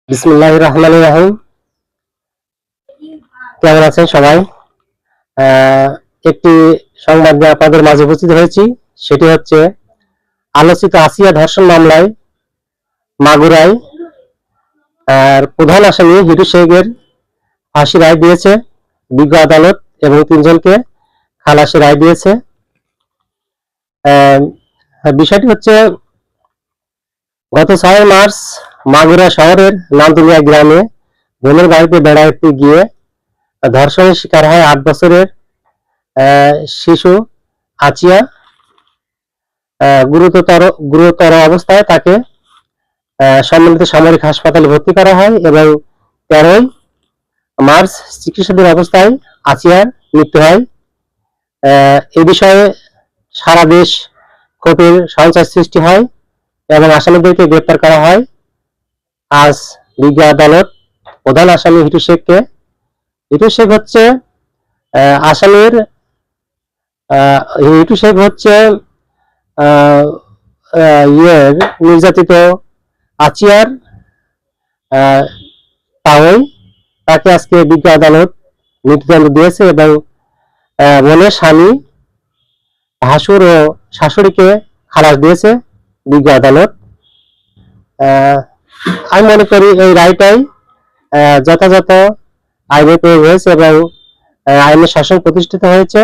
বিসমিল্লাহির রহমানির রহিম। কেমন আছেন সবাই? একটি সংবাদ নিয়ে আপনাদের মাঝে উপস্থিত হয়েছি। সেটি হচ্ছে আলোচিত আসিয়া ধর্ষণ মামলায় মাগুরায় প্রধান আসামি হিটু শেখের ফাঁসি রায় দিয়েছে বিজ্ঞ আদালত এবং 3 জনকে খালাসি রায় দিয়েছে। বিষয়টি হচ্ছে গত 6 মার্চ মাগুরা শহরের নান্দুলিয়া গ্রামে বোনের বাড়িতে বেড়াতে গিয়ে ধর্ষণের শিকার হয় 8 বছরের শিশু আচিয়া। গুরুতর অবস্থায় তাকে সম্মিলিত সামরিক হাসপাতালে ভর্তি করা হয় এবং 13 মার্চ চিকিৎসাধীন অবস্থায় আচিয়ার মৃত্যু হয়। এই বিষয়ে সারা দেশ ক্ষোভের সঞ্চার সৃষ্টি হয় এবং আসামিদেরকে গ্রেপ্তার করা হয়। আজ বিজ্ঞ আদালত প্রধান আসামি হিটু শেখ হচ্ছে আসামির হিটু শেখ হচ্ছে নির্যাতিত আচিয়ার তাই তাকে আজকে বিজ্ঞ আদালত মৃত্যুদণ্ড দিয়েছে এবং বোনের স্বামী ভাসুর ও শাশুড়িকে খালাস দিয়েছে বিজ্ঞ আদালত। আমি মনে করি এই রায়টাই যথাযথ আইনে প্রয়োগ হয়েছে এবং আইনের শাসন প্রতিষ্ঠিত হয়েছে।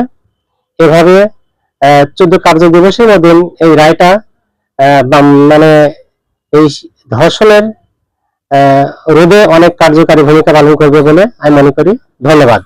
এভাবে 14 কার্য দিবসের মধ্যে এই রায়টা মানে এই ধর্ষণের রোধে অনেক কার্যকারী ভূমিকা পালন করবে বলে আমি মনে করি। ধন্যবাদ।